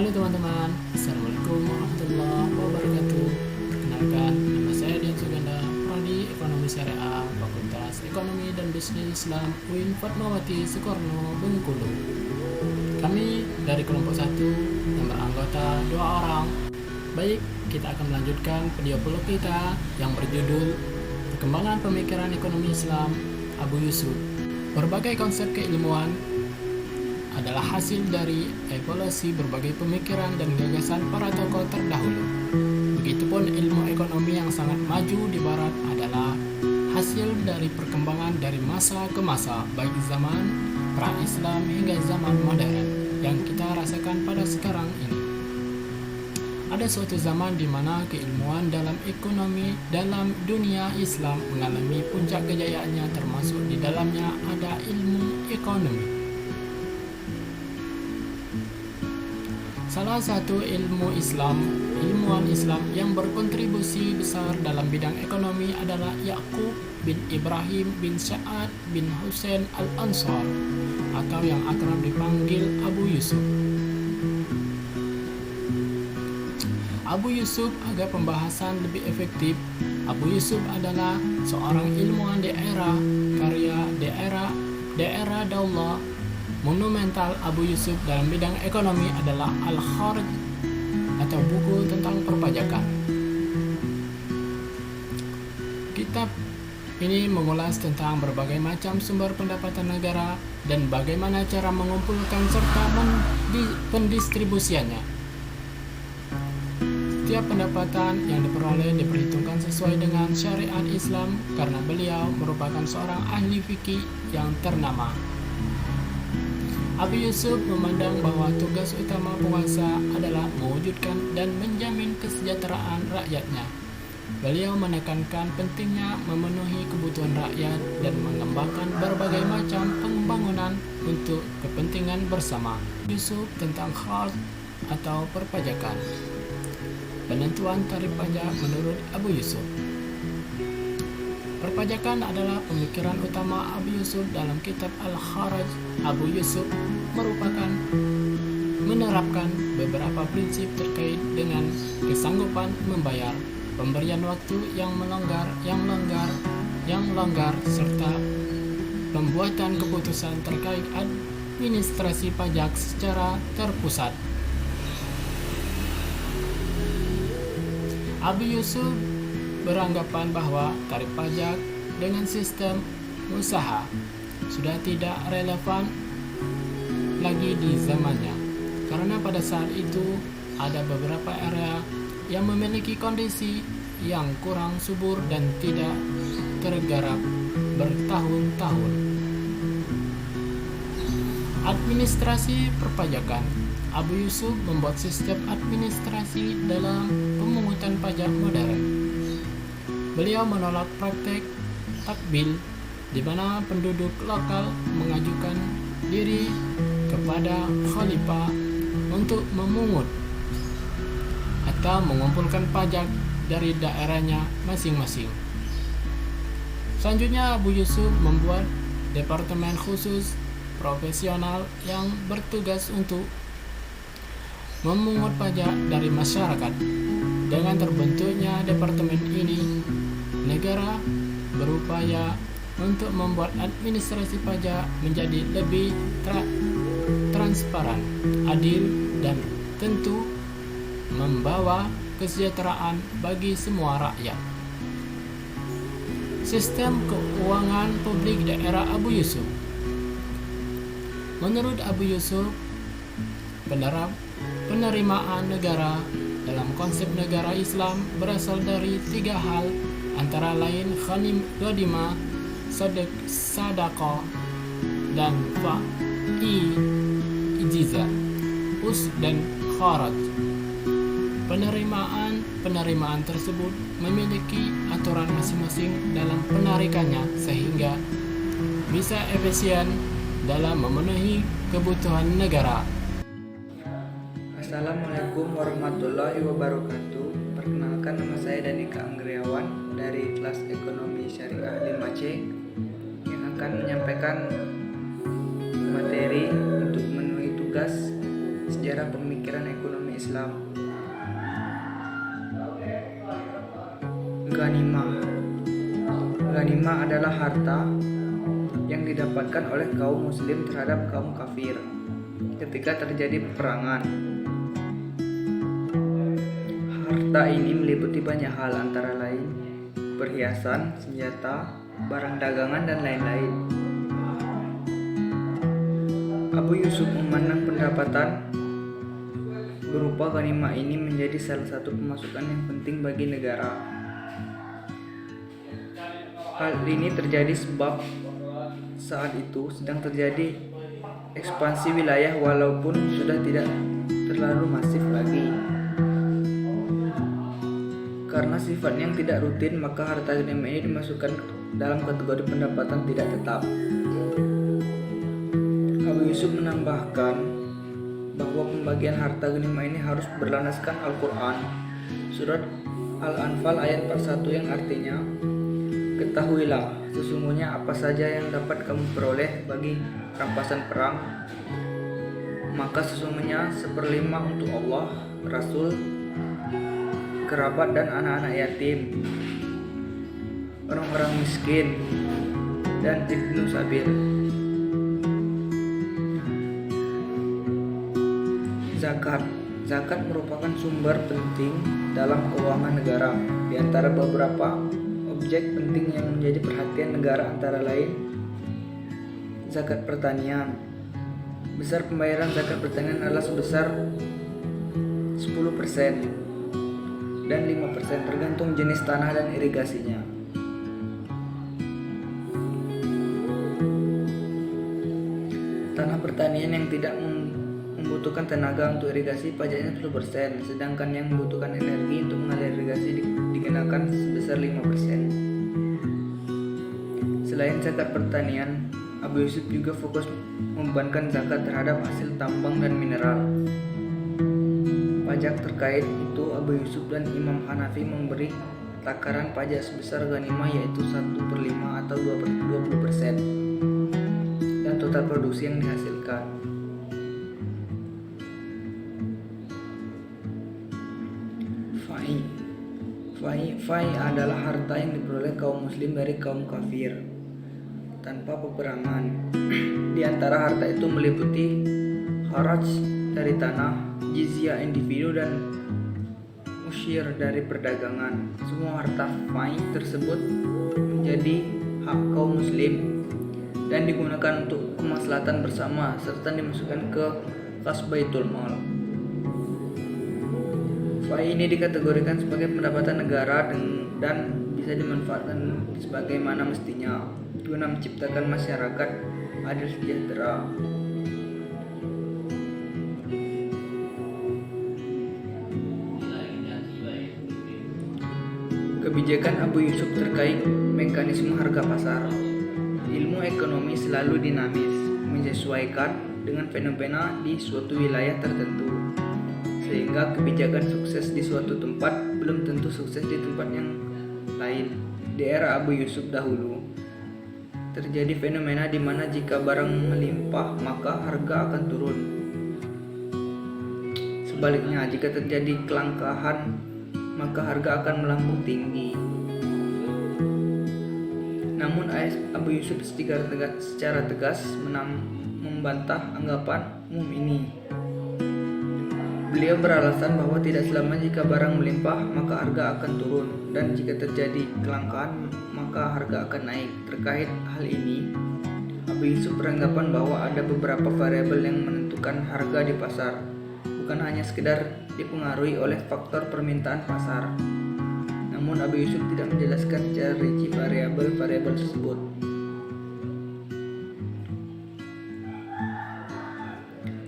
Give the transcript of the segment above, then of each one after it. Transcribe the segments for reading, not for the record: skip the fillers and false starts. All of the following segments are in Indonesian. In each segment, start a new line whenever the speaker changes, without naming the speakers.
Halo teman-teman, Assalamualaikum warahmatullahi wabarakatuh. Perkenalkan, nama saya Dian Suganda, Prodi Ekonomi Syariah, Fakultas Ekonomi dan Bisnis Islam UIN Fatmawati Soekarno, Bengkulu. Kami dari kelompok 1 yang beranggota 2 orang. Baik, kita akan melanjutkan video blog kita yang berjudul Perkembangan Pemikiran Ekonomi Islam Abu Yusuf. Berbagai konsep keilmuan adalah hasil dari evolusi berbagai pemikiran dan gagasan para tokoh terdahulu. Begitupun ilmu ekonomi yang sangat maju di barat adalah hasil dari perkembangan dari masa ke masa, baik zaman pra-Islam hingga zaman modern yang kita rasakan pada sekarang ini. Ada suatu zaman di mana keilmuan dalam ekonomi dalam dunia Islam mengalami puncak kejayaannya, termasuk di dalamnya ada ilmu ekonomi. Salah satu ilmuwan Islam yang berkontribusi besar dalam bidang ekonomi adalah Ya'qub bin Ibrahim bin Sa'ad bin Husain al-Ansar, atau yang akrab dipanggil Abu Yusuf. Abu Yusuf, agar pembahasan lebih efektif, Abu Yusuf adalah seorang ilmuwan di era Daulah monumental. Abu Yusuf dalam bidang ekonomi adalah Al-Kharaj atau buku tentang perpajakan. Kitab ini mengulas tentang berbagai macam sumber pendapatan negara dan bagaimana cara mengumpulkan serta pendistribusiannya. Setiap pendapatan yang diperoleh diperhitungkan sesuai dengan syariat Islam karena beliau merupakan seorang ahli fikih yang ternama. Abu Yusuf memandang bahwa tugas utama penguasa adalah mewujudkan dan menjamin kesejahteraan rakyatnya. Beliau menekankan pentingnya memenuhi kebutuhan rakyat dan mengembangkan berbagai macam pembangunan untuk kepentingan bersama. Yusuf tentang kharaj atau perpajakan. Penentuan tarif pajak menurut Abu Yusuf. Perpajakan adalah pemikiran utama Abu Yusuf dalam kitab Al-Kharaj. Abu Yusuf menerapkan beberapa prinsip terkait dengan kesanggupan membayar, pemberian waktu yang longgar, serta pembuatan keputusan terkait administrasi pajak secara terpusat. Abu Yusuf beranggapan bahwa tarif pajak dengan sistem usaha sudah tidak relevan lagi di zamannya, karena pada saat itu ada beberapa area yang memiliki kondisi yang kurang subur dan tidak tergarap bertahun-tahun. Administrasi perpajakan. Abu Yusuf membuat sistem administrasi dalam pemungutan pajak modern. Beliau menolak praktek takbil, di mana penduduk lokal mengajukan diri kepada khalifah untuk memungut atau mengumpulkan pajak dari daerahnya masing-masing. Selanjutnya, Abu Yusuf membuat departemen khusus profesional yang bertugas untuk memungut pajak dari masyarakat. Dengan terbentuknya departemen ini, negara berupaya untuk membuat administrasi pajak menjadi lebih transparan, adil, dan tentu membawa kesejahteraan bagi semua rakyat. Sistem keuangan publik daerah Abu Yusuf. Menurut Abu Yusuf, penerimaan negara dalam konsep negara Islam berasal dari 3 hal, antara lain ghanimah, sadaqah, dan ijizah, dan kharaj. Penerimaan tersebut memiliki aturan masing-masing dalam penarikannya sehingga bisa efisien dalam memenuhi kebutuhan negara.
Assalamualaikum warahmatullahi wabarakatuh. Perkenalkan, nama saya Danika Anggriawan dari kelas Ekonomi Syariah 5C yang akan menyampaikan materi untuk memenuhi tugas sejarah pemikiran ekonomi Islam. Ghanimah. Ghanimah adalah harta yang didapatkan oleh kaum muslim terhadap kaum kafir ketika terjadi peperangan. Harta ini meliputi banyak hal, antara lain perhiasan, senjata, barang dagangan, dan lain-lain. Abu Yusuf memandang pendapatan berupa ghanimah ini menjadi salah satu pemasukan yang penting bagi negara. Hal ini terjadi sebab saat itu sedang terjadi ekspansi wilayah walaupun sudah tidak terlalu masif lagi. Karena sifatnya yang tidak rutin, maka harta ghanimah ini dimasukkan dalam kategori pendapatan tidak tetap. Abu Yusuf menambahkan bahwa pembagian harta ghanimah ini harus berlandaskan Al-Quran, surat Al-Anfal ayat 41 yang artinya, "Ketahuilah, sesungguhnya apa saja yang dapat kamu peroleh bagi rampasan perang, maka sesungguhnya 1/5 untuk Allah, Rasul, kerabat dan anak-anak yatim, orang-orang miskin, dan ibnu sabil." Zakat merupakan sumber penting dalam keuangan negara. Di antara beberapa objek penting yang menjadi perhatian negara antara lain zakat pertanian. Besar pembayaran zakat pertanian adalah sebesar 10% dan 5% tergantung jenis tanah dan irigasinya. Tanah pertanian yang tidak membutuhkan tenaga untuk irigasi pajaknya 10%, sedangkan yang membutuhkan energi untuk mengalir irigasi dikenakan sebesar 5%. Selain zakat pertanian, Abu Yusuf juga fokus membebankan zakat terhadap hasil tambang dan mineral. Pajak terkait itu Abu Yusuf dan Imam Hanafi memberi takaran pajak sebesar ghanimah, yaitu 1/5 atau 20% dan total produksi yang dihasilkan. Fai adalah harta yang diperoleh kaum muslim dari kaum kafir tanpa peperangan. Di antara harta itu meliputi haraj dari tanah, jizyah individu, dan usyir dari perdagangan. Semua harta fai tersebut menjadi hak kaum muslim dan digunakan untuk kemaslahatan bersama serta dimasukkan ke kas Baitul Mal. Fai ini dikategorikan sebagai pendapatan negara dan bisa dimanfaatkan sebagaimana mestinya guna menciptakan masyarakat adil sejahtera. Kebijakan Abu Yusuf terkait mekanisme harga pasar. Ilmu ekonomi selalu dinamis, menyesuaikan dengan fenomena di suatu wilayah tertentu, sehingga kebijakan sukses di suatu tempat belum tentu sukses di tempat yang lain. Di era Abu Yusuf dahulu, terjadi fenomena di mana jika barang melimpah maka harga akan turun. Sebaliknya, jika terjadi kelangkaan maka harga akan melambung tinggi. Namun Abu Yusuf secara tegas membantah anggapan umum ini. Beliau beralasan bahwa tidak selamanya jika barang melimpah maka harga akan turun, dan jika terjadi kelangkaan maka harga akan naik. Terkait hal ini, Abu Yusuf beranggapan bahwa ada beberapa variabel yang menentukan harga di pasar, bukan hanya sekedar dipengaruhi oleh faktor permintaan pasar. Namun Abu Yusuf tidak menjelaskan secara rinci variabel-variabel tersebut.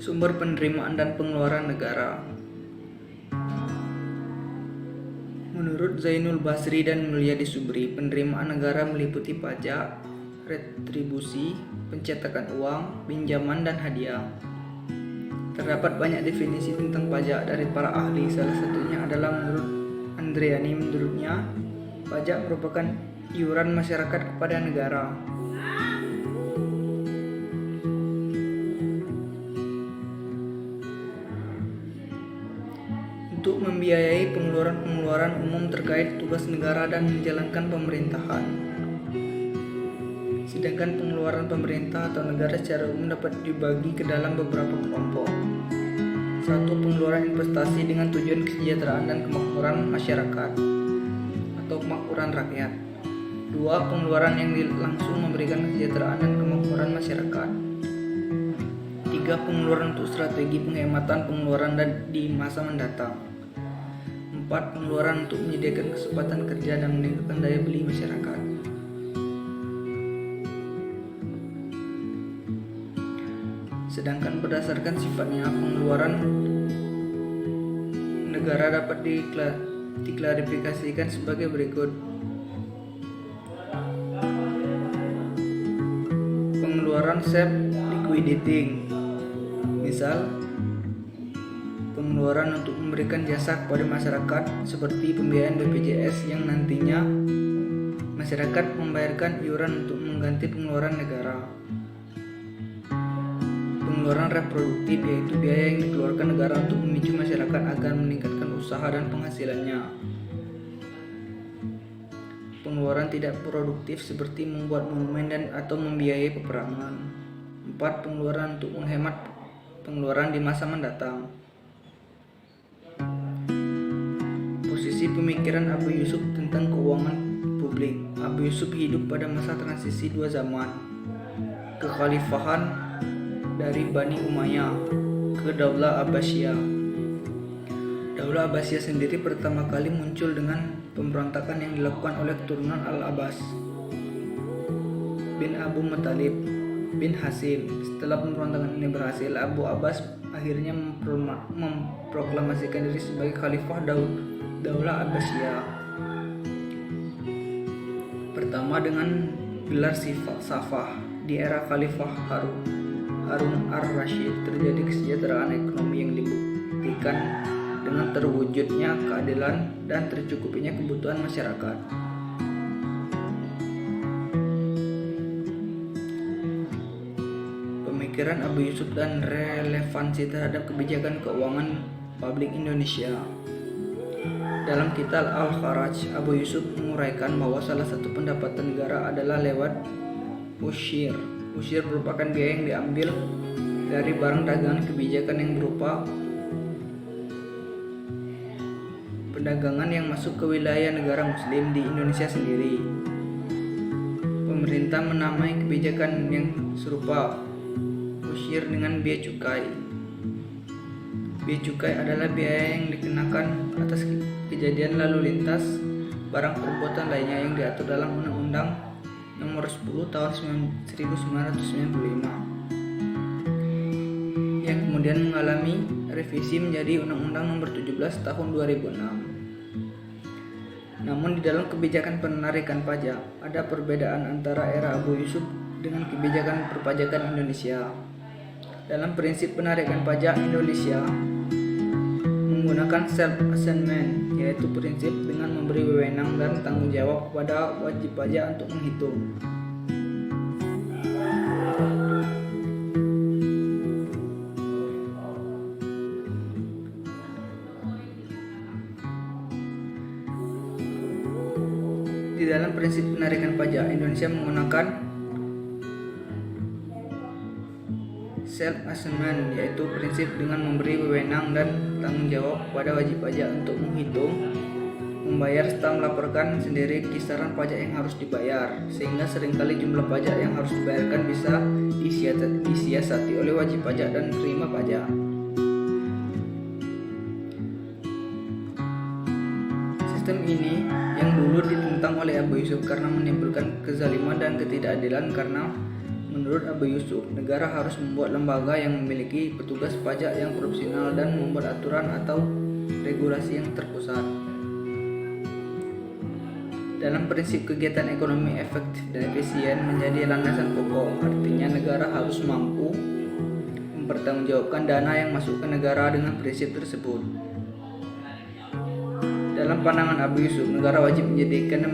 Sumber penerimaan dan pengeluaran negara. Menurut Zainul Basri dan Mulyadi Subri, penerimaan negara meliputi pajak, retribusi, pencetakan uang, pinjaman, dan hadiah. Terdapat banyak definisi tentang pajak dari para ahli. Salah satunya adalah menurut Andriani. Menurutnya, pajak merupakan iuran masyarakat kepada negara. pengeluaran umum terkait tugas negara dan menjalankan pemerintahan. Sedangkan pengeluaran pemerintah atau negara secara umum dapat dibagi ke dalam beberapa kelompok. 1. Pengeluaran investasi dengan tujuan kesejahteraan dan kemakmuran masyarakat atau kemakmuran rakyat. 2. Pengeluaran yang langsung memberikan kesejahteraan dan kemakmuran masyarakat. 3. Pengeluaran untuk strategi penghematan pengeluaran di masa mendatang. 4. Pengeluaran untuk menyediakan kesempatan kerja dan meningkatkan daya beli masyarakat. Sedangkan berdasarkan sifatnya, pengeluaran negara dapat diklarifikasikan sebagai berikut. Pengeluaran self-liquidating, misal pengeluaran untuk memberikan jasa kepada masyarakat seperti pembiayaan BPJS yang nantinya masyarakat membayarkan iuran untuk mengganti pengeluaran negara. Pengeluaran reproduktif, yaitu biaya yang dikeluarkan negara untuk memicu masyarakat agar meningkatkan usaha dan penghasilannya. Pengeluaran tidak produktif seperti membuat monumen dan atau membiayai peperangan. 4. Pengeluaran untuk menghemat pengeluaran di masa mendatang. Posisi pemikiran Abu Yusuf tentang keuangan publik. Abu Yusuf hidup pada masa transisi dua zaman, kekhalifahan dari Bani Umayyah ke Daulah Abbasiyah. Daulah Abbasiyah sendiri pertama kali muncul dengan pemberontakan yang dilakukan oleh keturunan Al-Abbas bin Abu Muthalib bin Hashim. Setelah pemberontakan ini berhasil, Abu Abbas akhirnya memproklamasikan diri sebagai khalifah Daulah Abbasiyah. Pertama dengan gelar Safah. Di era Khalifah Harun ar-Rasyid terjadi kesejahteraan ekonomi yang dibuktikan dengan terwujudnya keadilan dan tercukupinya kebutuhan masyarakat. Pemikiran Abu Yusuf dan relevansi terhadap kebijakan keuangan publik Indonesia. Dalam kitab Al-Kharaj, Abu Yusuf menguraikan bahwa salah satu pendapatan negara adalah lewat usyir. Usyir merupakan biaya yang diambil dari barang dagangan kebijakan yang berupa perdagangan yang masuk ke wilayah negara muslim di Indonesia sendiri. Pemerintah menamai kebijakan yang serupa usyir dengan biaya cukai. Biaya cukai adalah biaya yang dikenakan atas kejadian lalu lintas barang perbuatan lainnya yang diatur dalam Undang-Undang Nomor 10 Tahun 1995 yang kemudian mengalami revisi menjadi Undang-Undang Nomor 17 Tahun 2006. Namun di dalam kebijakan penarikan pajak ada perbedaan antara era Abu Yusuf dengan kebijakan perpajakan Indonesia. Dalam prinsip penarikan pajak Indonesia menggunakan self-assessment, yaitu prinsip dengan memberi wewenang dan tanggung jawab kepada wajib pajak untuk menghitung. Di dalam prinsip penarikan pajak Indonesia menggunakan self-assessment, yaitu prinsip dengan memberi wewenang dan tanggung jawab kepada wajib pajak untuk menghitung, membayar serta melaporkan sendiri kisaran pajak yang harus dibayar, sehingga seringkali jumlah pajak yang harus dibayarkan bisa disiasati oleh wajib pajak dan penerima pajak. Sistem ini yang dulu ditentang oleh Abu Yusuf karena menimbulkan kezaliman dan ketidakadilan, karena menurut Abu Yusuf, negara harus membuat lembaga yang memiliki petugas pajak yang profesional dan membuat aturan atau regulasi yang terpusat. Dalam prinsip kegiatan ekonomi efektif dan efisien menjadi landasan pokok, artinya negara harus mampu mempertanggungjawabkan dana yang masuk ke negara dengan prinsip tersebut. Dalam pandangan Abu Yusuf, negara wajib menyediakan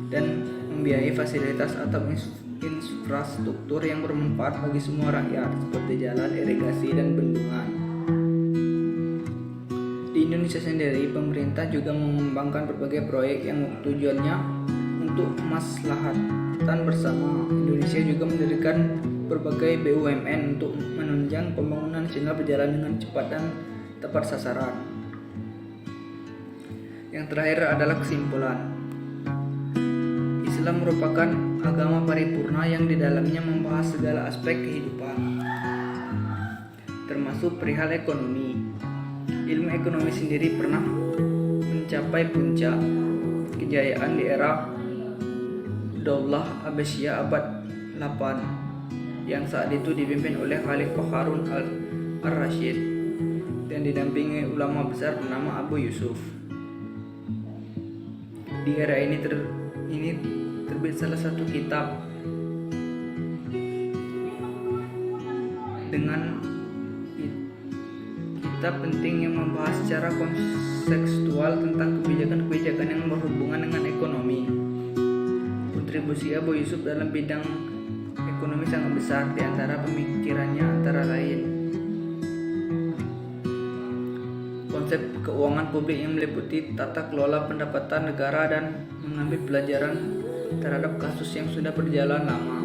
dan membiayai fasilitas atau infrastruktur yang bermanfaat bagi semua rakyat seperti jalan, irigasi, dan bendungan. Di Indonesia sendiri, pemerintah juga mengembangkan berbagai proyek yang tujuannya untuk kemaslahatan bersama. Indonesia juga mendirikan berbagai BUMN untuk menunjang pembangunan nasional berjalan dengan cepat dan tepat sasaran. Yang terakhir adalah kesimpulan. Islam merupakan agama paripurna yang di dalamnya membahas segala aspek kehidupan, termasuk perihal ekonomi. Ilmu ekonomi sendiri pernah mencapai puncak kejayaan di era Daulah Abbasiyah abad 8 yang saat itu dipimpin oleh Khalifah Harun al-Rashid dan didampingi ulama besar bernama Abu Yusuf. Di era ini terbit salah satu kitab dengan kitab penting yang membahas secara kontekstual tentang kebijakan-kebijakan yang berhubungan dengan ekonomi. Kontribusi Abu Yusuf dalam bidang ekonomi sangat besar. Di antara pemikirannya antara lain konsep keuangan publik yang meliputi tata kelola pendapatan negara dan mengambil pelajaran terhadap kasus yang sudah berjalan lama.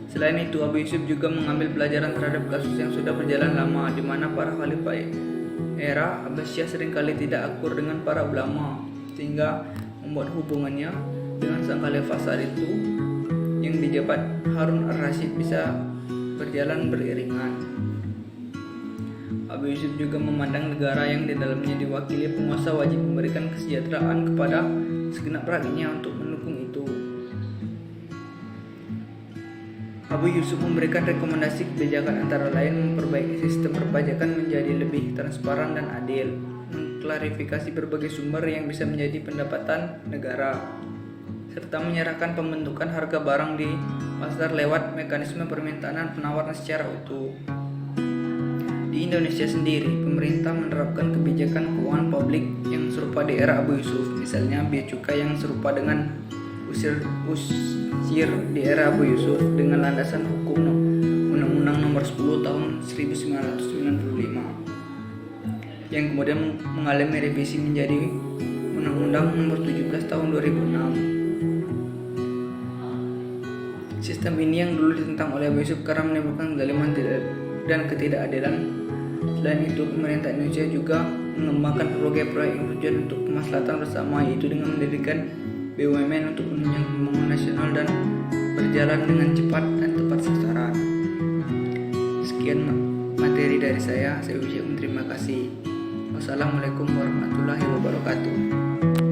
Selain itu, Abu Yusuf juga mengambil pelajaran terhadap kasus yang sudah berjalan lama, di mana para khalifah era Abbasiyah seringkali tidak akur dengan para ulama, sehingga membuat hubungannya dengan sang khalifah saat itu yang dijabat Harun al-Rashid bisa berjalan beriringan. Abu Yusuf juga memandang negara yang di dalamnya diwakili penguasa wajib memberikan kesejahteraan kepada segenap rakyatnya untuk mendukung itu. Abu Yusuf memberikan rekomendasi kebijakan antara lain memperbaiki sistem perpajakan menjadi lebih transparan dan adil, mengklarifikasi berbagai sumber yang bisa menjadi pendapatan negara, serta menyerahkan pembentukan harga barang di pasar lewat mekanisme permintaan dan penawaran secara utuh. Di Indonesia sendiri, pemerintah menerapkan kebijakan keuangan publik yang serupa di era Abu Yusuf, misalnya bea cukai yang serupa dengan usir di era Abu Yusuf dengan landasan hukum Undang-Undang Nomor 10 Tahun 1995 yang kemudian mengalami revisi menjadi Undang-Undang Nomor 17 Tahun 2006. Sistem ini yang dulu ditentang oleh Abu Yusuf karena menimbulkan kezaliman dan ketidakadilan. Selain itu, pemerintah Indonesia juga mengembangkan berbagai proyek yang tujuan untuk kemaslahatan bersama, yaitu dengan mendirikan BUMN untuk menunjang pembangunan nasional dan berjalan dengan cepat dan tepat sasaran. Sekian materi dari saya ucapkan terima kasih. Wassalamualaikum warahmatullahi wabarakatuh.